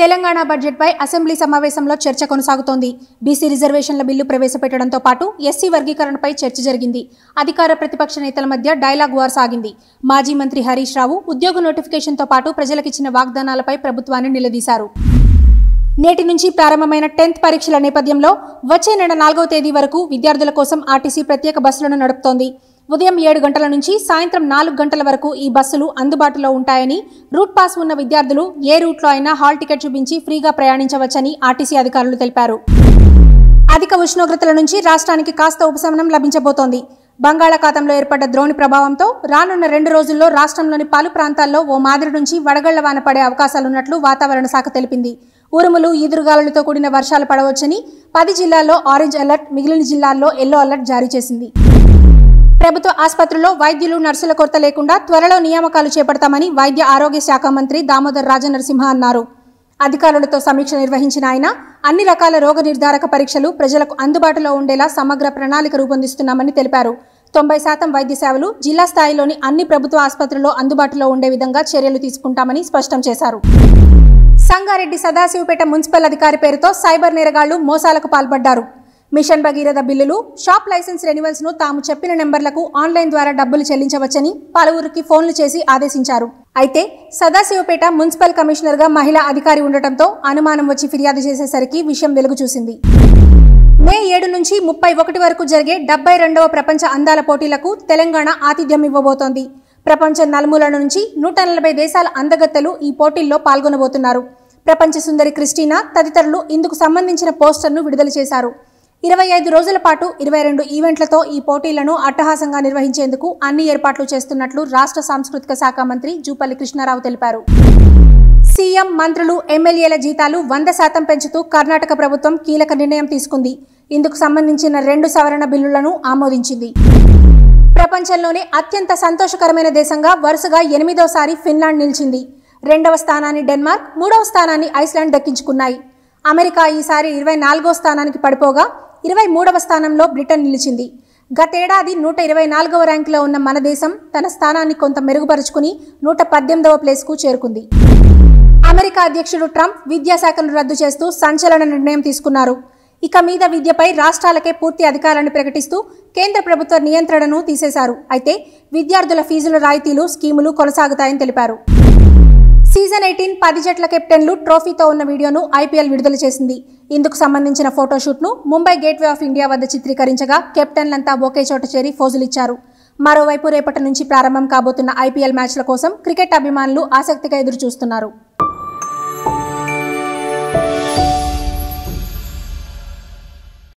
Telangana బడ్జెట్పై assembly సమావేశంలో చర్చ కొనసాగుతోంది. బీసీ రిజర్వేషన్ల బిల్లు ప్రవేశపెట్టడంతో పాటు ఎస్సీ వర్గీకరణపై చర్చ జరిగింది. అధికార ప్రతిపక్ష నేతల మధ్య డైలాగ్ వార్ సాగింది. మాజీ మంత్రి హరీష్ రావు ఉద్యోగ నోటిఫికేషన్తో పాటు ప్రజలకిచ్చిన వాగ్దానాలపై ప్రభుత్వాన్ని నిలదీశారు. నేటి నుంచి ప్రారంభమైన 10th పరీక్షల నేపథ్యంలో వచ్చే నెల 4వ తేదీ వరకు విద్యార్థుల కోసం ఆర్టీసీ ప్రత్యేక బస్సులను నడుపుతోంది. ఉదయం 7 గంటల నుంచి సాయంత్రం 4 గంటల వరకు ఈ బస్సులు అందుబాటులో ఉంటాయని, రూట్ పాస్ ఉన్న విద్యార్థులు ఏ రూట్లో అయినా హాల్ టికెట్ చూపించి ఫ్రీగా ప్రయాణించవచ్చని ఆర్టీసీ అధికారులు తెలిపారు. అధిక ఉష్ణోగ్రతల నుంచి రాష్ట్రానికి కాస్త ఉపశమనం లభించబోతోంది. బంగాళాఖాతంలో ఏర్పడ్డ ద్రోణి ప్రభావంతో రానున్న 2 రోజుల్లో రాష్ట్రంలోని పలు ప్రాంతాల్లో ఓ మాదిరి నుంచి వడగళ్ల వాన పడే అవకాశాలున్నట్లు వాతావరణ శాఖ తెలిపింది. ఉరుములు, ఈదురుగాలులతో కూడిన వర్షాలు పడవచ్చని 10 జిల్లాల్లో ఆరెంజ్ అలర్ట్, మిగిలిన జిల్లాల్లో ఎల్లో అలర్ట్ జారీ చేసింది. ప్రభుత్వ ఆసుపత్రుల్లో వైద్యులు, నర్సుల కొరత లేకుండా త్వరలో నియామకాలు చేపడతామని వైద్య ఆరోగ్య శాఖ మంత్రి దామోదర్ రాజనరసింహ అన్నారు. అధికారులతో సమీక్ష నిర్వహించిన ఆయన అన్ని రకాల రోగ నిర్ధారక పరీక్షలు ప్రజలకు అందుబాటులో ఉండేలా సమగ్ర ప్రణాళిక రూపొందిస్తున్నామని తెలిపారు. 90% వైద్య సేవలు జిల్లా స్థాయిలోని అన్ని ప్రభుత్వ ఆసుపత్రుల్లో అందుబాటులో ఉండే విధంగా చర్యలు తీసుకుంటామని స్పష్టం చేశారు. సంగారెడ్డి సదాశివపేట మున్సిపల్ అధికారి పేరుతో సైబర్ నేరగాళ్లు మోసాలకు పాల్పడ్డారు. మిషన్ భగీరథ బిల్లులు, షాప్ లైసెన్స్ రెన్యువల్స్ ను తాము చెప్పిన నెంబర్లకు ఆన్లైన్ ద్వారా డబ్బులు చెల్లించవచ్చని పలువురికి ఫోన్లు చేసి ఆదేశించారు. అయితే సదాశివపేట మున్సిపల్ కమిషనర్ గా మహిళా అధికారి ఉండటంతో అనుమానం వచ్చి ఫిర్యాదు చేసేసరికి విషయం వెలుగు చూసింది. మే 7 నుంచి 31 వరకు జరిగే 72వ ప్రపంచ అందాల పోటీలకు తెలంగాణ ఆతిథ్యం ఇవ్వబోతోంది. ప్రపంచం నలుమూలల నుంచి 140 దేశాల అందగత్తెలు ఈ పోటీల్లో పాల్గొనబోతున్నారు. ప్రపంచ సుందరి క్రిస్టినా తదితరులు ఇందుకు సంబంధించిన పోస్టర్ను విడుదల చేశారు. 25 రోజుల పాటు 22 ఈవెంట్లతో ఈ పోటీలను అట్టహాసంగా నిర్వహించేందుకు అన్ని ఏర్పాట్లు చేస్తున్నట్లు రాష్ట్ర సాంస్కృతిక శాఖ మంత్రి జూపల్లి కృష్ణారావు తెలిపారు. సీఎం, మంత్రులు, ఎమ్మెల్యేల జీతాలు 100% పెంచుతూ కర్ణాటక ప్రభుత్వం కీలక నిర్ణయం తీసుకుంది. ఇందుకు సంబంధించిన 2 సవరణ బిల్లులను ఆమోదించింది. ప్రపంచంలోనే అత్యంత సంతోషకరమైన దేశంగా వరుసగా 8వసారి ఫిన్లాండ్ నిలిచింది. 2వ స్థానాన్ని డెన్మార్క్, 3వ స్థానాన్ని ఐస్లాండ్ దక్కించుకున్నాయి. అమెరికా ఈసారి 24వ స్థానానికి పడిపోగా 23వ స్థానంలో బ్రిటన్ నిలిచింది. గతేడాది 124వ ర్యాంకులో ఉన్న మన దేశం తన స్థానాన్ని కొంత మెరుగుపరుచుకుని 118వ ప్లేస్కు చేరుకుంది. అమెరికా అధ్యక్షుడు ట్రంప్ విద్యాశాఖను రద్దు చేస్తూ సంచలన నిర్ణయం తీసుకున్నారు. ఇక మీద విద్యపై రాష్ట్రాలకే పూర్తి అధికారాన్ని ప్రకటిస్తూ కేంద్ర ప్రభుత్వ నియంత్రణను తీసేశారు. అయితే విద్యార్థుల ఫీజుల రాయితీలు, స్కీములు కొనసాగుతాయని తెలిపారు. సీజన్ 18 10 జట్ల కెప్టెన్లు ట్రోఫీతో ఉన్న వీడియోను ఐపీఎల్ విడుదల చేసింది. ఇందుకు సంబంధించిన ఫోటోషూట్ను ముంబై గేట్వే ఆఫ్ ఇండియా వద్ద చిత్రీకరించగా కెప్టెన్లంతా ఒకే చోట చేరి ఫోజులిచ్చారు. మరోవైపు రేపటి నుంచి ప్రారంభం కాబోతున్న ఐపీఎల్ మ్యాచ్ల కోసం క్రికెట్ అభిమానులు ఆసక్తిగా ఎదురుచూస్తున్నారు.